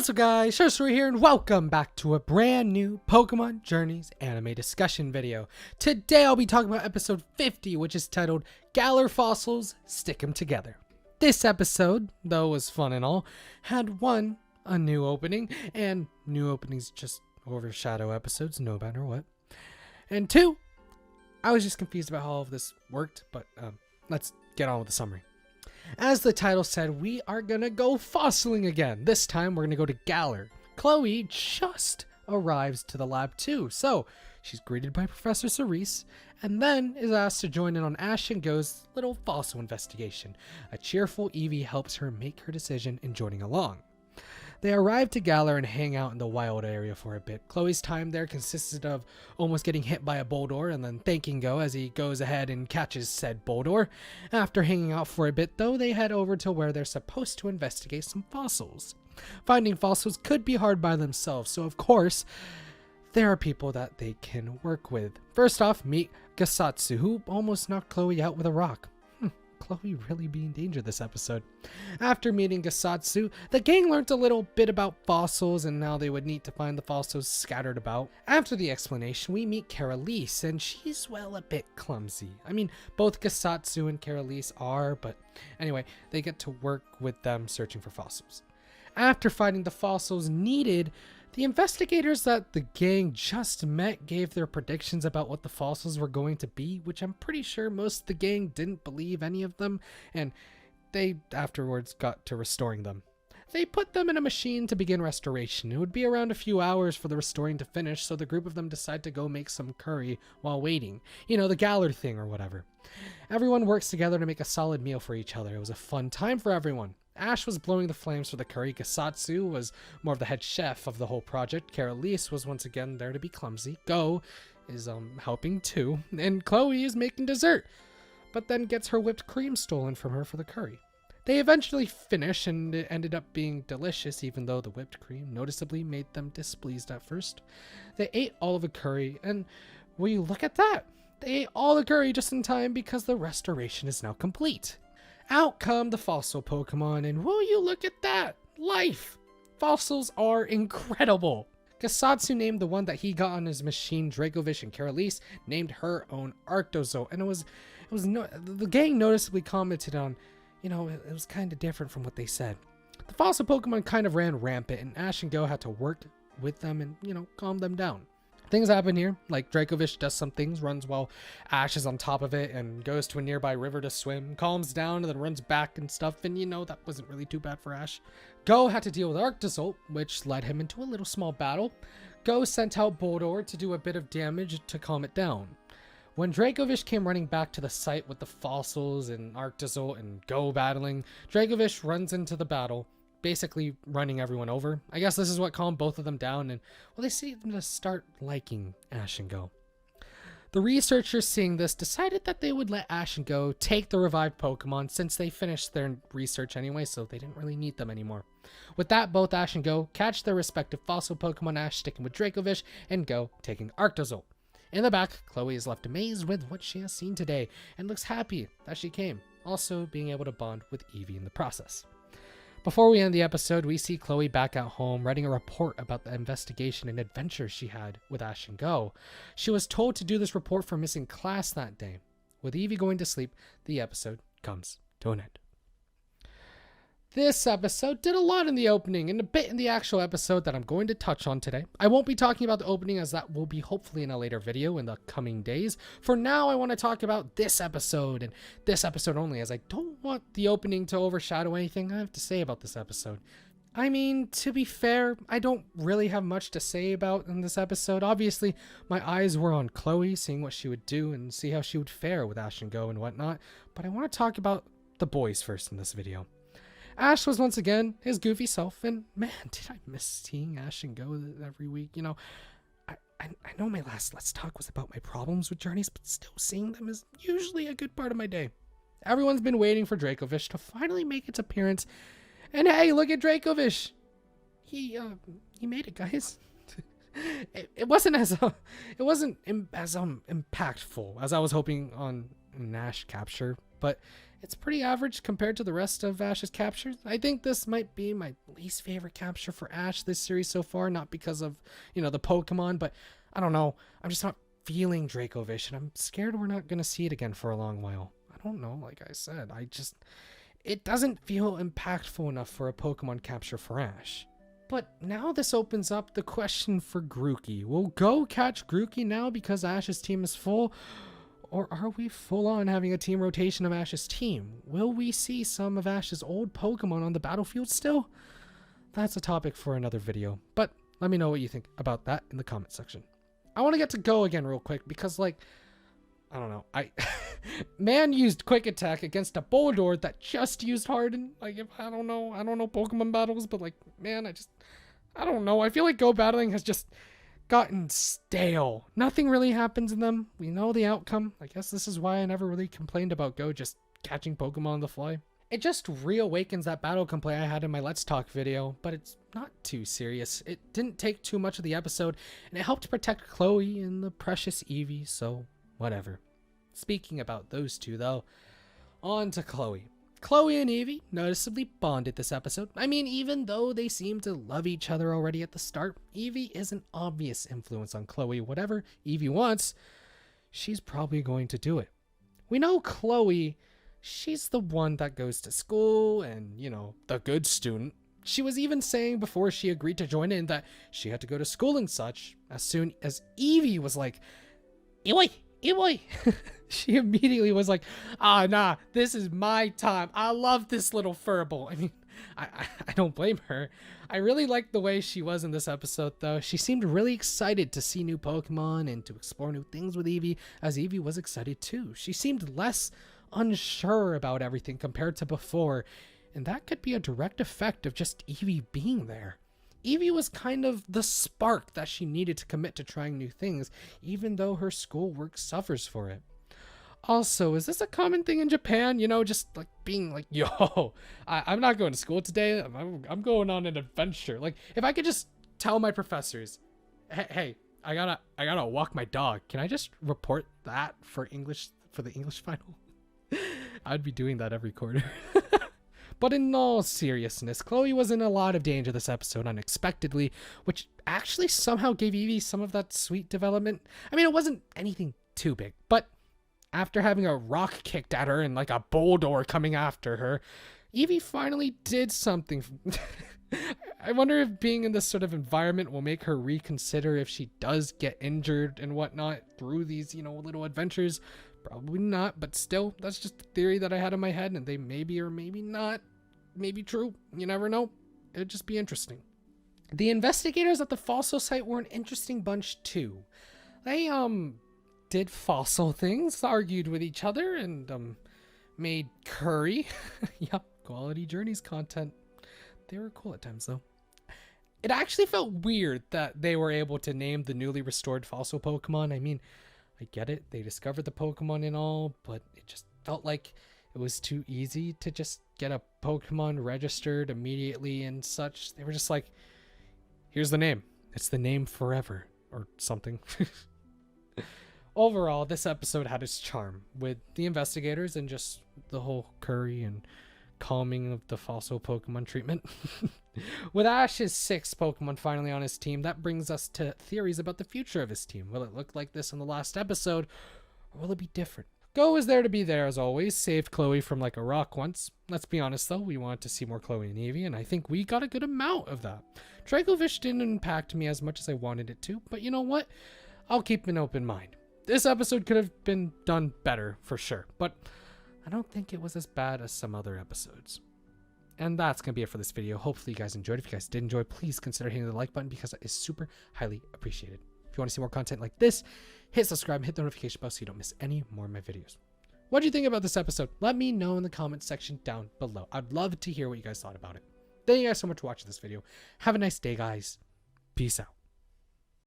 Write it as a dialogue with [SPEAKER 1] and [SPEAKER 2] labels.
[SPEAKER 1] What's up guys, ShinyHunterDestroyer here and welcome back to a brand new Pokemon Journeys anime discussion video. Today I'll be talking about episode 50, which is titled Galar Fossils Stick 'em Together. This episode, though was fun and all, had a new opening, and new openings just overshadow episodes no matter what. And two, I was just confused about how all of this worked, but let's get on with the summary. As the title said, we are gonna go fossiling again. This time we're gonna go to Galar. Chloe just arrives to the lab too, so she's greeted by Professor Cerise and then is asked to join in on Ash and Go's little fossil investigation. A cheerful Eevee helps her make her decision in joining along. They arrive to Galar and hang out in the wild area for a bit. Chloe's time there consisted of almost getting hit by a Boldore and then thanking Go as he goes ahead and catches said Boldore. After hanging out for a bit though, they head over to where they're supposed to investigate some fossils. Finding fossils could be hard by themselves, so of course, there are people that they can work with. First off, meet Gasatsu, who almost knocked Chloe out with a rock. Chloe really be in danger this episode. After meeting Gasatsu, the gang learned a little bit about fossils and how they would need to find the fossils scattered about. After the explanation, we meet Carolise, and she's, well, a bit clumsy. I mean, both Gasatsu and Carolise are, but anyway, they get to work with them searching for fossils. After finding the fossils needed, the investigators that the gang just met gave their predictions about what the fossils were going to be, which I'm pretty sure most of the gang didn't believe any of them, and they afterwards got to restoring them. They put them in a machine to begin restoration. It would be around a few hours for the restoring to finish, so the group of them decide to go make some curry while waiting. You know, the Galar thing or whatever. Everyone works together to make a solid meal for each other. It was a fun time for everyone. Ash was blowing the flames for the curry. Gasatsu was more of the head chef of the whole project. Carolise was once again there to be clumsy. Go is helping too. And Chloe is making dessert, but then gets her whipped cream stolen from her for the curry. They eventually finish, and it ended up being delicious, even though the whipped cream noticeably made them displeased at first. They ate all of the curry, and will you look at that? They ate all the curry just in time because the restoration is now complete. Out come the fossil Pokemon, and will you look at that? Life! Fossils are incredible! Gasatsu named the one that he got on his machine DRACOVISH, and Carolise named her own Arctozolt, and the gang noticeably commented on, you know, it was kind of different from what they said. The fossil Pokemon kind of ran rampant, and Ash and Go had to work with them and, you know, calm them down. Things happen here, like DRACOVISH does some things, runs while Ash is on top of it and goes to a nearby river to swim, calms down and then runs back and stuff, and you know, that wasn't really too bad for Ash. Go had to deal with Arctozolt, which led him into a little small battle. Go sent out Boldore to do a bit of damage to calm it down. When DRACOVISH came running back to the site with the fossils and Arctozolt and Go battling, DRACOVISH runs into the battle, basically running everyone over. I guess this is what calmed both of them down, and well, they seem to start liking Ash and Go. The researchers seeing this decided that they would let Ash and Go take the revived Pokemon since they finished their research anyway, so they didn't really need them anymore. With that, both Ash and Go catch their respective fossil Pokemon, Ash sticking with DRACOVISH and Go taking Arctozolt. In the back, Chloe is left amazed with what she has seen today and looks happy that she came, also being able to bond with Eevee in the process. Before we end the episode, we see Chloe back at home writing a report about the investigation and adventure she had with Ash and Go. She was told to do this report for missing class that day. With Eevee going to sleep, the episode comes to an end. This episode did a lot in the opening and a bit in the actual episode that I'm going to touch on today. I won't be talking about the opening as that will be hopefully in a later video in the coming days. For now, I want to talk about this episode and this episode only, as I don't want the opening to overshadow anything I have to say about this episode. I mean, to be fair, I don't really have much to say about in this episode. Obviously, my eyes were on Chloe, seeing what she would do and see how she would fare with Ash and Go and whatnot. But I want to talk about the boys first in this video. Ash was once again his goofy self, and man, did I miss seeing Ash and Go every week. You know, I know my last Let's Talk was about my problems with journeys, but still seeing them is usually a good part of my day. Everyone's been waiting for DRACOVISH to finally make its appearance, and hey, look at DRACOVISH. He made it, guys. It wasn't as impactful as I was hoping on an Ash capture, but it's pretty average compared to the rest of Ash's captures. I think this might be my least favorite capture for Ash this series so far, not because of, the Pokemon, but I don't know. I'm just not feeling DRACOVISH, and I'm scared we're not going to see it again for a long while. I don't know, like I said, it doesn't feel impactful enough for a Pokemon capture for Ash. But now this opens up the question for Grookey. Will Go catch Grookey now because Ash's team is full? Or are we full on having a team rotation of Ash's team? Will we see some of Ash's old Pokemon on the battlefield still? That's a topic for another video, but let me know what you think about that in the comment section. I want to get to Go again real quick because, I don't know. Man used Quick Attack against a Boldore that just used Harden. I don't know Pokemon battles, but man, I don't know. I feel like Go battling has just gotten stale. Nothing really happens in them. We know the outcome. I guess this is why I never really complained about Go just catching Pokemon on the fly. It just reawakens that battle complaint I had in my Let's Talk video, but it's not too serious. It didn't take too much of the episode, and it helped protect Chloe and the precious Eevee, so whatever. Speaking about those two, though, on to Chloe. Chloe and Eevee noticeably bonded this episode. I mean, even though they seem to love each other already at the start, Eevee is an obvious influence on Chloe. Whatever Eevee wants, she's probably going to do it. We know Chloe, she's the one that goes to school and, the good student. She was even saying before she agreed to join in that she had to go to school and such. As soon as Eevee was like, Eewee! She immediately was like, nah, this is my time. I love this little furball. I mean, I don't blame her. I really liked the way she was in this episode, though. She seemed really excited to see new Pokemon and to explore new things with Eevee, as Eevee was excited too. She seemed less unsure about everything compared to before, and that could be a direct effect of just Eevee being there. Eevee was kind of the spark that she needed to commit to trying new things, even though her schoolwork suffers for it. Also, is this a common thing in Japan? Just being yo, I'm not going to school today. I'm going on an adventure. If I could just tell my professors, hey, I gotta walk my dog. Can I just report that for the English final? I'd be doing that every quarter. But in all seriousness, Chloe was in a lot of danger this episode unexpectedly, which actually somehow gave Eevee some of that sweet development. I mean, it wasn't anything too big, but after having a rock kicked at her and a Boldore coming after her, Eevee finally did something. I wonder if being in this sort of environment will make her reconsider if she does get injured and whatnot through these, little adventures. Probably not, but still, that's just a theory that I had in my head, and they maybe or maybe not, maybe true. You never know. It'd just be interesting. The investigators at the fossil site were an interesting bunch too. They did fossil things, argued with each other, and made curry. Yup, quality journeys content. They were cool at times though. It actually felt weird that they were able to name the newly restored fossil Pokemon. I mean, I get it, they discovered the Pokemon and all, but it just felt like it was too easy to just get a Pokemon registered immediately and such. They were just like, here's the name. It's the name forever or something. Overall, this episode had its charm with the investigators and just the whole curry and calming of the fossil Pokemon treatment. With Ash's 6th Pokemon finally on his team, that brings us to theories about the future of his team. Will it look like this in the last episode, or will it be different? Go is there to be there as always, saved Chloe from a rock once. Let's be honest though, we wanted to see more Chloe and Eevee, and I think we got a good amount of that. DRACOVISH didn't impact me as much as I wanted it to, but you know what? I'll keep an open mind. This episode could have been done better, for sure, but I don't think it was as bad as some other episodes. And that's going to be it for this video. Hopefully you guys enjoyed. If you guys did enjoy, please consider hitting the like button because that is super highly appreciated. If you want to see more content like this, hit subscribe and hit the notification bell so you don't miss any more of my videos. What do you think about this episode? Let me know in the comment section down below. I'd love to hear what you guys thought about it. Thank you guys so much for watching this video. Have a nice day, guys. Peace out.